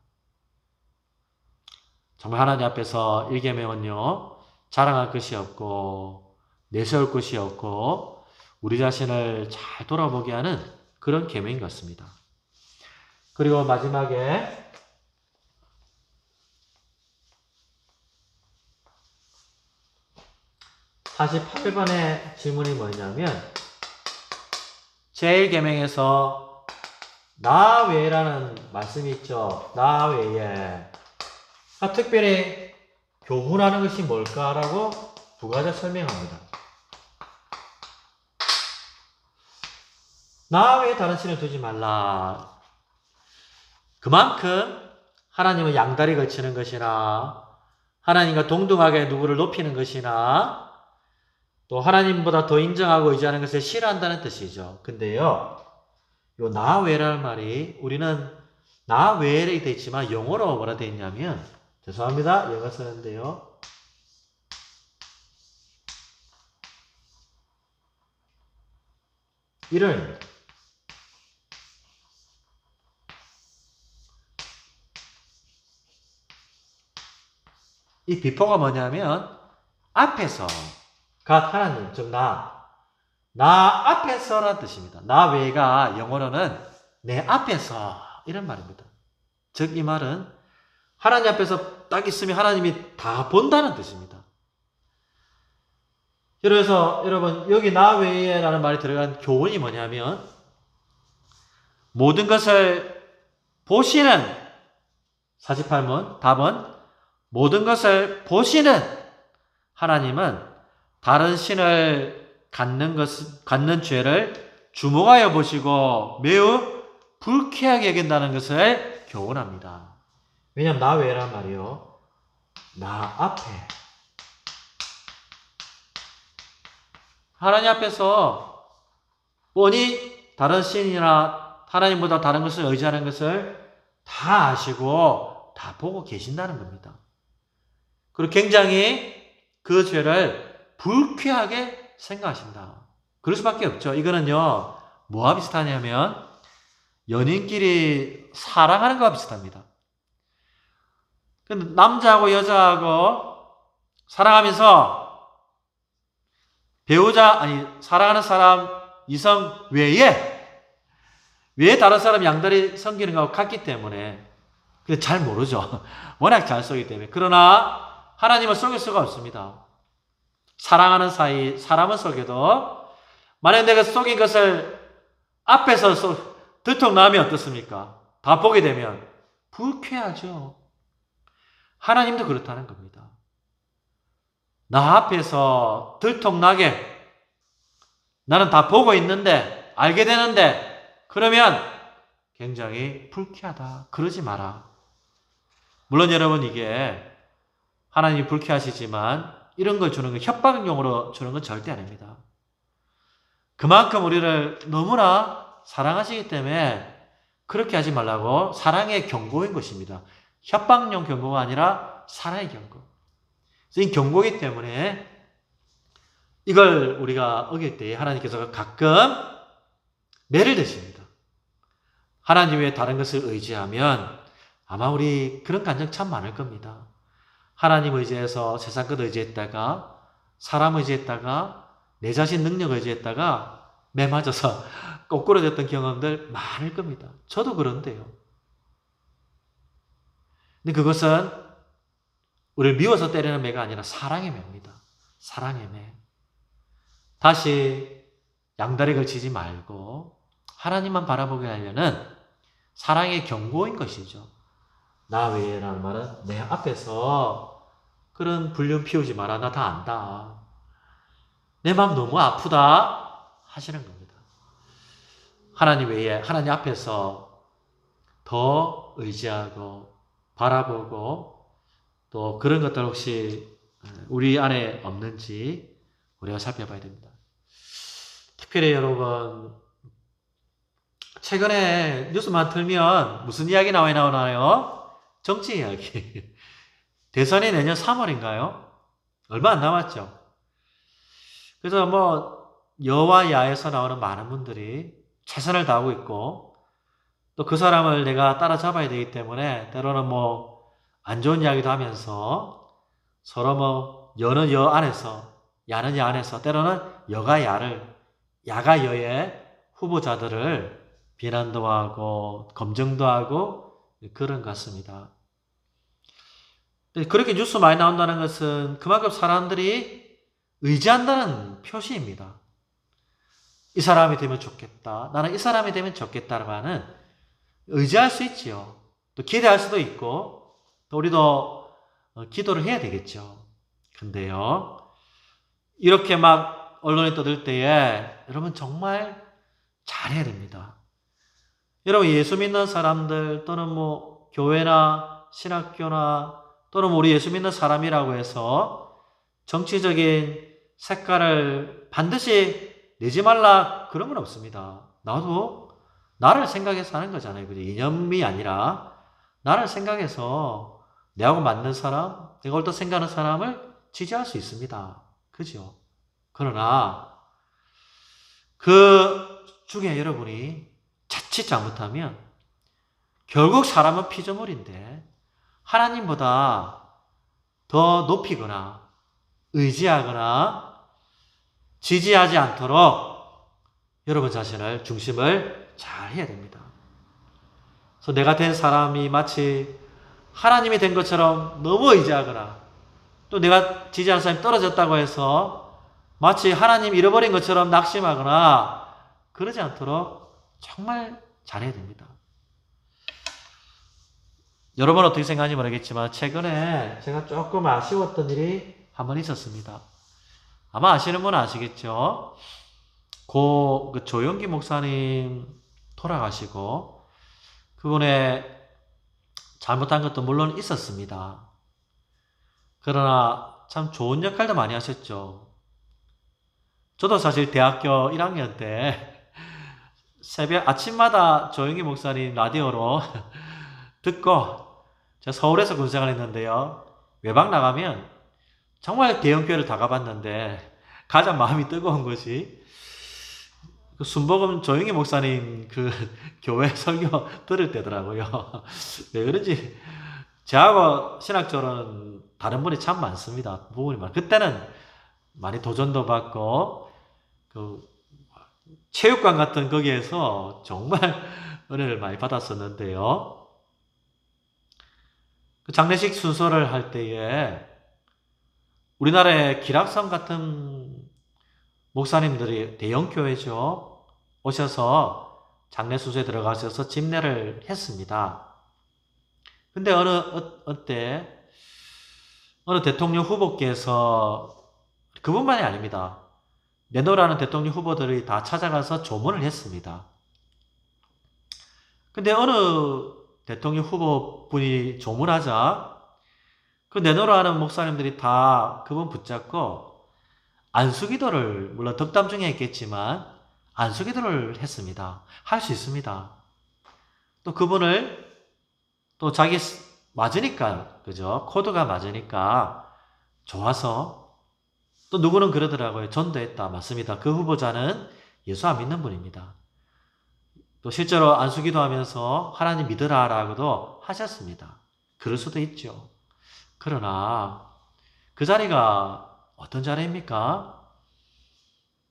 정말 하나님 앞에서 일계명은요, 자랑할 것이 없고 내세울 것이 없고 우리 자신을 잘 돌아보게 하는 그런 계명인 것 같습니다. 그리고 마지막에 48번의 질문이 뭐냐면 제1계명에서 나 외라는 말씀이 있죠. 나 외에 특별히 교훈하는 것이 뭘까라고 두 가지 설명합니다. 나 외에 다른 신을 두지 말라. 그만큼 하나님은 양다리 걸치는 것이나 하나님과 동등하게 누구를 높이는 것이나 또 하나님보다 더 인정하고 의지하는 것을 싫어한다는 뜻이죠. 근데요, 요 나 외라는 말이 우리는 나 외에 되어 있지만 영어로 뭐라 되어 있냐면 죄송합니다. 영어 쓰는데요. 이런 이 비포가 뭐냐면 앞에서 갓 하나님, 즉 나 앞에서라는 뜻입니다. 나 외가 영어로는 내 앞에서 이런 말입니다. 즉 이 말은 하나님 앞에서 딱 있으면 하나님이 다 본다는 뜻입니다. 그래서 여러분 여기 나 외에 라는 말이 들어간 교훈이 뭐냐면 모든 것을 보시는 48문 답은 모든 것을 보시는 하나님은 다른 신을 갖는 죄를 주목하여 보시고 매우 불쾌하게 여긴다는 것을 교훈합니다. 왜냐하면 나 외란 말이요. 나 앞에. 하나님 앞에서 뻔히 다른 신이나 하나님보다 다른 것을 의지하는 것을 다 아시고 다 보고 계신다는 겁니다. 그리고 굉장히 그 죄를 불쾌하게 생각하신다. 그럴 수밖에 없죠. 이거는요, 뭐와 비슷하냐면 연인끼리 사랑하는 것과 비슷합니다. 근데 남자하고 여자하고 사랑하면서 사랑하는 사람 이성 외에 다른 사람 양다리 섬기는 것하고 같기 때문에 근데 잘 모르죠. 워낙 잘 속이기 때문에. 그러나 하나님은 속일 수가 없습니다. 사랑하는 사이 사람은 속여도 만약 내가 속인 것을 앞에서 들통나면 어떻습니까? 다 보게 되면 불쾌하죠. 하나님도 그렇다는 겁니다. 나 앞에서 들통나게 나는 다 보고 있는데 알게 되는데 그러면 굉장히 불쾌하다. 그러지 마라. 물론 여러분 이게 하나님이 불쾌하시지만 이런 걸 주는 건 협박용으로 주는 건 절대 아닙니다. 그만큼 우리를 너무나 사랑하시기 때문에 그렇게 하지 말라고 사랑의 경고인 것입니다. 협박용 경고가 아니라 사랑의 경고. 이 경고이기 때문에 이걸 우리가 어길 때 하나님께서 가끔 매를 드십니다. 하나님 외에 다른 것을 의지하면 아마 우리 그런 감정 참 많을 겁니다. 하나님 의지해서 세상 것 의지했다가 사람 의지했다가 내 자신 능력 의지했다가 매 맞아서 꼬꾸라졌던 경험들 많을 겁니다. 저도 그런데요. 근데 그것은 우리를 미워서 때리는 매가 아니라 사랑의 매입니다. 사랑의 매. 다시 양다리 걸치지 말고 하나님만 바라보게 하려는 사랑의 경고인 것이죠. 나 외에라는 말은 내 앞에서 그런 불륜 피우지 마라. 나 다 안다. 내 마음 너무 아프다 하시는 겁니다. 하나님 외에 하나님 앞에서 더 의지하고 바라보고 또 그런 것들 혹시 우리 안에 없는지 우리가 살펴봐야 됩니다. 특별히 여러분 최근에 뉴스만 틀면 무슨 이야기 나오나요? 정치 이야기. 대선이 내년 3월인가요? 얼마 안 남았죠. 그래서 뭐 여와 야에서 나오는 많은 분들이 최선을 다하고 있고 또 그 사람을 내가 따라잡아야 되기 때문에 때로는 뭐 안 좋은 이야기도 하면서 서로 뭐 여는 여 안에서 야는 야 안에서 때로는 여가 야를 야가 여의 후보자들을 비난도 하고 검증도 하고 그런 것 같습니다. 그렇게 뉴스 많이 나온다는 것은 그만큼 사람들이 의지한다는 표시입니다. 이 사람이 되면 좋겠다. 나는 이 사람이 되면 좋겠다라고 하는 의지할 수 있지요. 또 기대할 수도 있고 또 우리도 기도를 해야 되겠죠. 근데요. 이렇게 막 언론에 떠들 때에 여러분 정말 잘해야 됩니다. 여러분 예수 믿는 사람들 또는 뭐 교회나 신학교나 또는 우리 예수 믿는 사람이라고 해서 정치적인 색깔을 반드시 내지 말라 그런 건 없습니다. 나도 나를 생각해서 하는 거잖아요. 그죠? 이념이 아니라 나를 생각해서 내하고 맞는 사람, 내가 옳다 생각하는 사람을 지지할 수 있습니다. 그죠? 그러나 그 중에 여러분이 자칫 잘못하면 결국 사람은 피조물인데 하나님보다 더 높이거나 의지하거나 지지하지 않도록 여러분 자신을 중심을 잘 해야 됩니다. 그래서 내가 된 사람이 마치 하나님이 된 것처럼 너무 의지하거나 또 내가 지지하는 사람이 떨어졌다고 해서 마치 하나님 잃어버린 것처럼 낙심하거나 그러지 않도록 정말 잘해야 됩니다. 여러분 어떻게 생각하는지 모르겠지만 최근에 제가 조금 아쉬웠던 일이 한 번 있었습니다. 아마 아시는 분은 아시겠죠? 그 조영기 목사님 돌아가시고 그분의 잘못한 것도 물론 있었습니다. 그러나 참 좋은 역할도 많이 하셨죠. 저도 사실 대학교 1학년 때 새벽 아침마다 조영기 목사님 라디오로 듣고 제가 서울에서 군생활 했는데요. 외박 나가면 정말 대형교회를 다 가봤는데 가장 마음이 뜨거운 것이 그 순복음 조영기 목사님 그 교회 설교 들을 때더라고요. 왜 그런지 저하고 신학적으로는 다른 분이 참 많습니다. 부분이 많. 그때는 많이 도전도 받고 그 체육관 같은 거기에서 정말 은혜를 많이 받았었는데요. 그 장례식 순서를 할 때에 우리나라의 기락성 같은 목사님들이 대형 교회죠. 오셔서 장례 순서에 들어가셔서 집례를 했습니다. 근데 어느 대통령 후보께서 그분만이 아닙니다. 내노라는 대통령 후보들이 다 찾아가서 조문을 했습니다. 근데 어느 대통령 후보분이 조문하자 그 내노라는 목사님들이 다 그분 붙잡고 안수기도를 물론 덕담 중에 했겠지만 안수기도를 했습니다. 할 수 있습니다. 또 그분을 또 자기 맞으니까 그죠? 코드가 맞으니까 좋아서 또 누구는 그러더라고요. 전도했다. 맞습니다. 그 후보자는 예수 안 믿는 분입니다. 또 실제로 안수기도 하면서 하나님 믿으라라고도 하셨습니다. 그럴 수도 있죠. 그러나 그 자리가 어떤 자리입니까?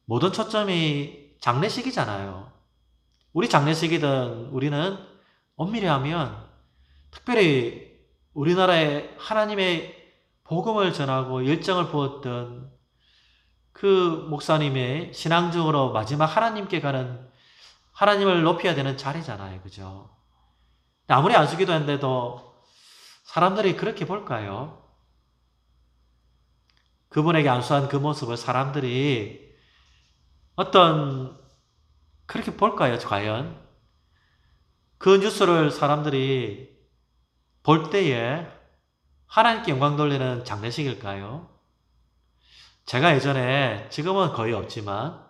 모든 초점이 장례식이잖아요. 우리 장례식이든 우리는 엄밀히 하면 특별히 우리나라에 하나님의 복음을 전하고 열정을 부었던 그 목사님의 신앙적으로 마지막 하나님께 가는 하나님을 높여야 되는 자리잖아요. 그죠? 아무리 안수기도 했는데도 사람들이 그렇게 볼까요? 그분에게 안수한 그 모습을 사람들이 그렇게 볼까요? 과연? 그 뉴스를 사람들이 볼 때에 하나님께 영광 돌리는 장례식일까요? 제가 예전에, 지금은 거의 없지만,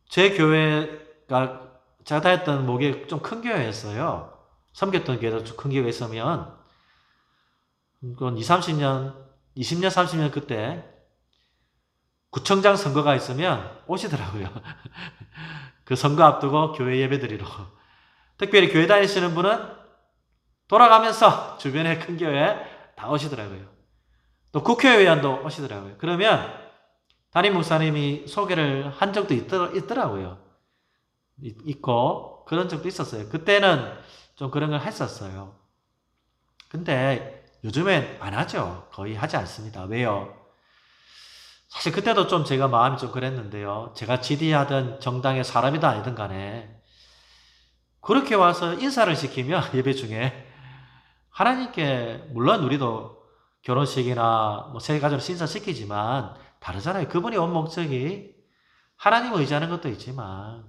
제 교회가, 제가 다녔던 목이 좀 큰 교회였어요. 섬겼던 교회도 좀 큰 교회 있으면, 그건 20, 30년 20년, 30년 그때 구청장 선거가 있으면 오시더라고요. 그 선거 앞두고 교회 예배 드리러. 특별히 교회 다니시는 분은 돌아가면서 주변의 큰 교회 다 오시더라고요. 또 국회의원도 오시더라고요. 그러면 담임 목사님이 소개를 한 적도 있더라고요. 있고 그런 적도 있었어요. 그때는 좀 그런 걸 했었어요. 근데 요즘엔 안 하죠. 거의 하지 않습니다. 왜요? 사실 그때도 좀 제가 마음이 좀 그랬는데요. 제가 지지하던 정당의 사람이든 아니든 간에 그렇게 와서 인사를 시키면 예배 중에 하나님께 물론 우리도 결혼식이나 뭐 세가족을 인사시키지만 다르잖아요. 그분이 온 목적이 하나님을 의지하는 것도 있지만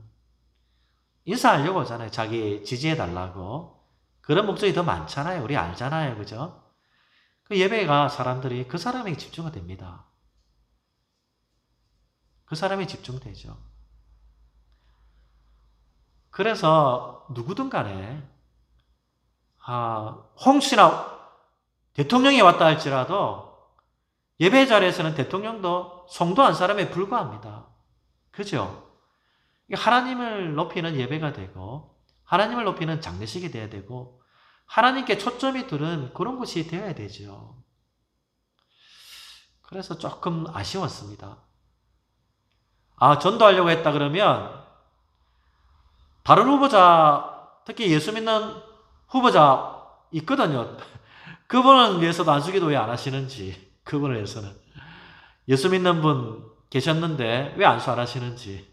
인사하려고 하잖아요. 자기 지지해달라고. 그런 목적이 더 많잖아요. 우리 알잖아요. 그죠? 그 예배가 사람들이 그 사람에게 집중이 됩니다. 그 사람에 집중되죠. 그래서 누구든 간에 홍씨나 대통령이 왔다 할지라도 예배 자리에서는 대통령도 성도 한 사람에 불과합니다. 그죠? 하나님을 높이는 예배가 되고 하나님을 높이는 장례식이 돼야 되고 하나님께 초점이 두는 그런 곳이 되어야 되죠. 그래서 조금 아쉬웠습니다. 전도하려고 했다 그러면 다른 후보자, 특히 예수 믿는 후보자 있거든요. 그분은 위해서도 안수기도 왜 안 하시는지, 그분을 위해서는. 예수 믿는 분 계셨는데 왜 안수 안 하시는지,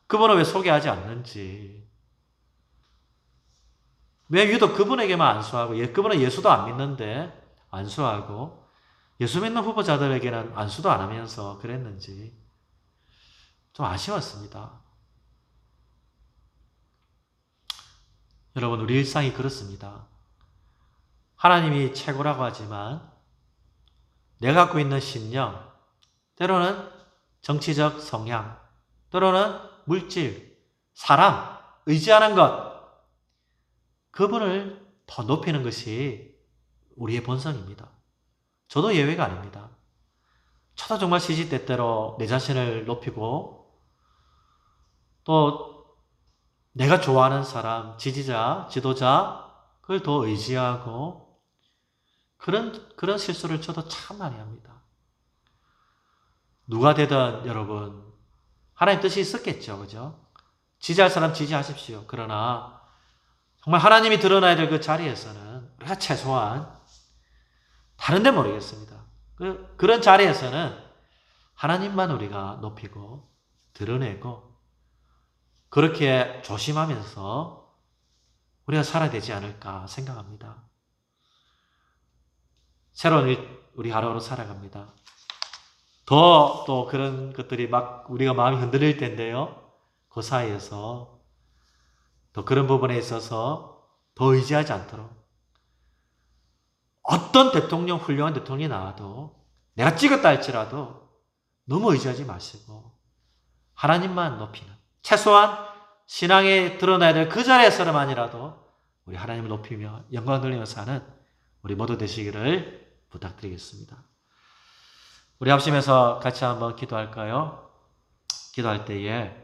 그분은 왜 소개하지 않는지, 왜 유독 그분에게만 안수하고, 그분은 예수도 안 믿는데 안수하고, 예수 믿는 후보자들에게는 안수도 안 하면서 그랬는지, 좀 아쉬웠습니다. 여러분, 우리 일상이 그렇습니다. 하나님이 최고라고 하지만 내가 갖고 있는 신념, 때로는 정치적 성향, 때로는 물질, 사람, 의지하는 것, 그분을 더 높이는 것이 우리의 본성입니다. 저도 예외가 아닙니다. 저도 정말 시시때때로 내 자신을 높이고 또 내가 좋아하는 사람, 지지자, 지도자, 그걸 더 의지하고 그런 실수를 저도 참 많이 합니다. 누가 되든 여러분, 하나님 뜻이 있었겠죠. 그죠? 지지할 사람 지지하십시오. 그러나 정말 하나님이 드러나야 될 그 자리에서는 우리가 최소한 다른 데 모르겠습니다. 그런 자리에서는 하나님만 우리가 높이고 드러내고 그렇게 조심하면서 우리가 살아야 되지 않을까 생각합니다. 새로운 우리 하루하루 살아갑니다. 또 그런 것들이 막 우리가 마음이 흔들릴 텐데요. 그 사이에서 또 그런 부분에 있어서 더 의지하지 않도록 어떤 대통령, 훌륭한 대통령이 나와도 내가 찍었다 할지라도 너무 의지하지 마시고 하나님만 높이는 최소한 신앙에 드러나야 될 그 자리에서만이라도 우리 하나님을 높이며 영광 돌리며 사는 우리 모두 되시기를 부탁드리겠습니다. 우리 합심해서 같이 한번 기도할까요? 기도할 때에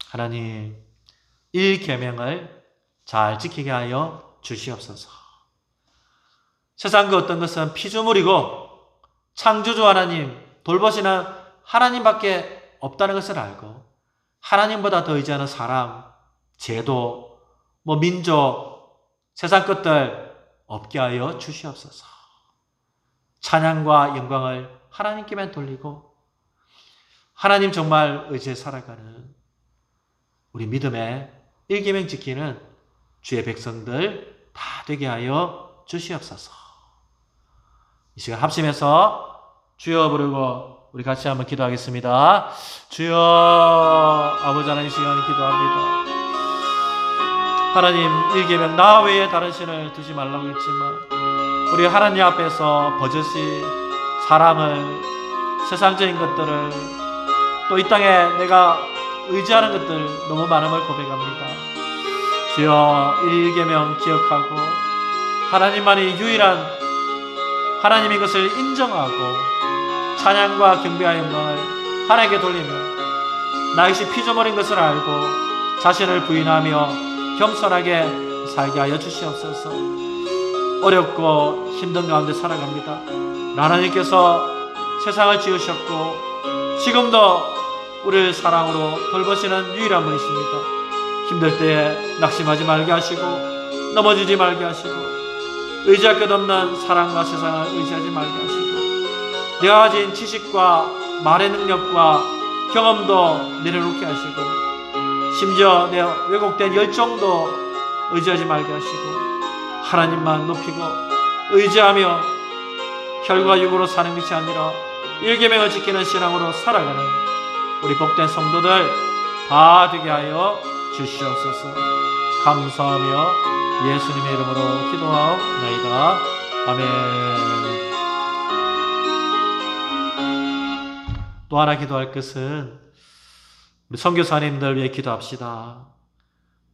하나님 1계명을 잘 지키게 하여 주시옵소서. 세상 그 어떤 것은 피조물이고 창조주 하나님, 돌보시는 하나님밖에 없다는 것을 알고 하나님보다 더 의지하는 사람, 제도, 민족, 세상 것들 없게 하여 주시옵소서. 찬양과 영광을 하나님께만 돌리고 하나님 정말 의지해 살아가는 우리 믿음의 1계명 지키는 주의 백성들 다 되게 하여 주시옵소서. 이 시간 합심해서 주여 부르고 우리 같이 한번 기도하겠습니다. 주여, 아버지 하나님, 시간 기도합니다. 하나님 1계명 나 외에 다른 신을 두지 말라고 했지만 우리 하나님 앞에서 버젓이 사람을, 세상적인 것들을, 또 이 땅에 내가 의지하는 것들 너무 많음을 고백합니다. 주여 1계명 기억하고 하나님만이 유일한 하나님이 그것을 인정하고 찬양과 경배와 영광을 하나님께 돌리며 나 역시 피조물인 것을 알고 자신을 부인하며 겸손하게 살게 하여 주시옵소서. 어렵고 힘든 가운데 살아갑니다. 하나님께서 세상을 지으셨고 지금도 우리를 사랑으로 돌보시는 유일한 분이십니다. 힘들 때에 낙심하지 말게 하시고 넘어지지 말게 하시고 의지할 것 없는 사랑과 세상을 의지하지 말게 하시고 내가 가진 지식과 말의 능력과 경험도 내려놓게 하시고 심지어 내 왜곡된 열정도 의지하지 말게 하시고 하나님만 높이고 의지하며 혈과 육으로 사는 것이 아니라 일계명을 지키는 신앙으로 살아가는 우리 복된 성도들 다 되게 하여 주시옵소서. 감사하며 예수님의 이름으로 기도하옵나이다. 아멘. 또 하나 기도할 것은 우리 선교사님들 위해 기도합시다.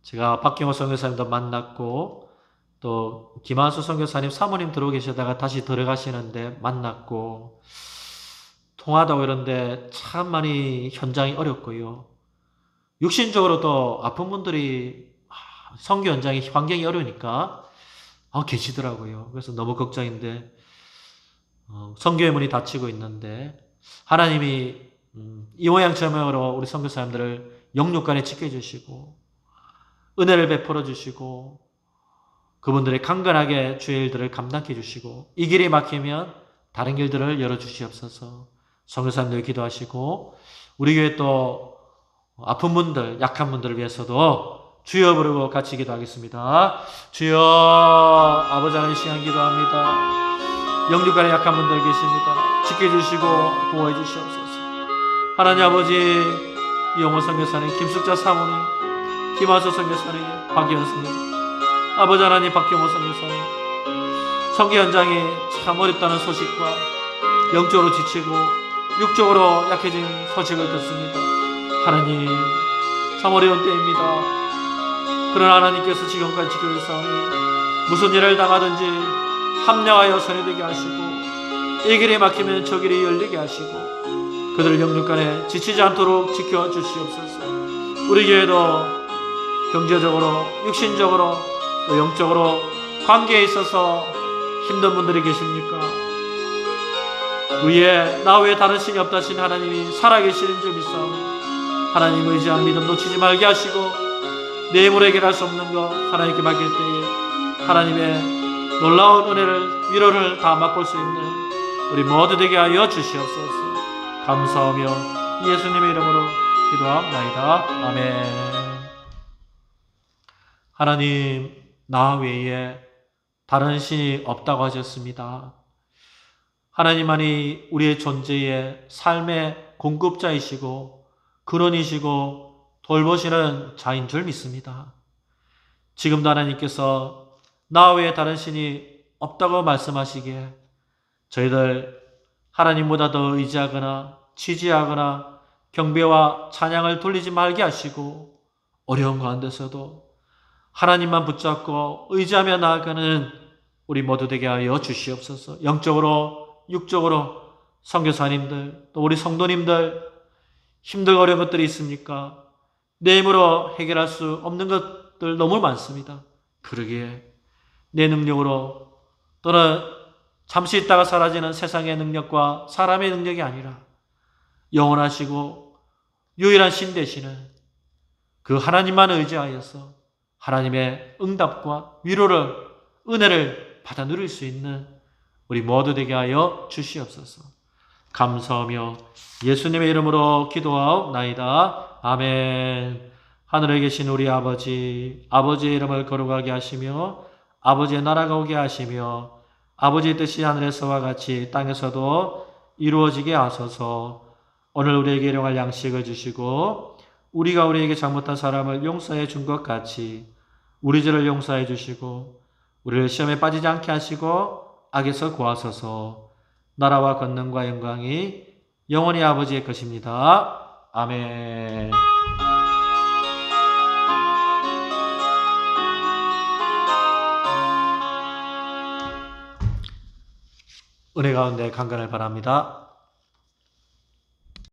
제가 박경호 선교사님도 만났고 또 김한수 선교사님 사모님 들어오 계시다가 다시 들어가시는데 만났고 통하다고 이런데 참 많이 현장이 어렵고요. 육신적으로도 아픈 분들이 선교 현장이 환경이 어려우니까 계시더라고요. 그래서 너무 걱정인데 선교의 문이 닫히고 있는데 하나님이 이 모양 저 모양으로 우리 선교사님들을 영육간에 지켜주시고 은혜를 베풀어 주시고 그분들의 강건하게 주의 일들을 감당해 주시고 이 길이 막히면 다른 길들을 열어주시옵소서. 선교사님들 기도하시고 우리 교회 또 아픈 분들 약한 분들을 위해서도 주여 부르고 같이 기도하겠습니다. 주여. 아버지 하나님 시간 기도합니다. 영육간에 약한 분들 계십니다. 지켜주시고 보호해 주시옵소서. 하나님 아버지 이용호 선교사님, 김숙자 사모님, 김하수 선교사님, 박기현 선교사님, 아버지 하나님 박경호 선교사님, 선교 현장이 참 어렵다는 소식과 영적으로 지치고 육적으로 약해진 소식을 듣습니다. 하나님 참 어려운 때입니다. 그러나 하나님께서 지금까지 지켜주사오니 무슨 일을 당하든지 합력하여 선회되게 하시고 이 길이 막히면 저 길이 열리게 하시고 그들을 영육간에 지치지 않도록 지켜주시옵소서. 우리 교회도 경제적으로 육신적으로 또 영적으로 관계에 있어서 힘든 분들이 계십니까? 위에 나 외에 다른 신이 없다 하신 하나님이 살아계시는 줄 믿사오니 하나님 의지한 믿음 놓치지 말게 하시고 내 힘으로 해결할 수 없는 것 하나님께 맡길 때에 하나님의 놀라운 은혜를 위로를 다 맛볼 수 있는 우리 모두 되게 하여 주시옵소서. 감사하며 예수님의 이름으로 기도합나이다. 아멘. 하나님 나 외에 다른 신이 없다고 하셨습니다. 하나님만이 우리의 존재의 삶의 공급자이시고 근원이시고 돌보시는 자인 줄 믿습니다. 지금도 하나님께서 나 외에 다른 신이 없다고 말씀하시기에 저희들 하나님보다 더 의지하거나 지지하거나 경배와 찬양을 돌리지 말게 하시고 어려운 가운데서도 하나님만 붙잡고 의지하며 나아가는 우리 모두 되게 하여 주시옵소서. 영적으로 육적으로 선교사님들 또 우리 성도님들 힘들고 어려운 것들이 있습니까? 내 힘으로 해결할 수 없는 것들 너무 많습니다. 그러기에 내 능력으로 또는 잠시 있다가 사라지는 세상의 능력과 사람의 능력이 아니라 영원하시고 유일한 신 되시는 그 하나님만 의지하여서 하나님의 응답과 위로를 은혜를 받아 누릴 수 있는 우리 모두 되게 하여 주시옵소서. 감사하며 예수님의 이름으로 기도하옵나이다. 아멘. 하늘에 계신 우리 아버지, 아버지의 이름을 거룩하게 하시며 아버지의 나라가 오게 하시며 아버지의 뜻이 하늘에서와 같이 땅에서도 이루어지게 하소서. 오늘 우리에게 일용할 양식을 주시고 우리가 우리에게 잘못한 사람을 용서해 준 것 같이 우리 죄를 용서해 주시고 우리를 시험에 빠지지 않게 하시고 악에서 구하소서. 나라와 권능과 영광이 영원히 아버지의 것입니다. 아멘. 은혜 가운데 강건을 바랍니다.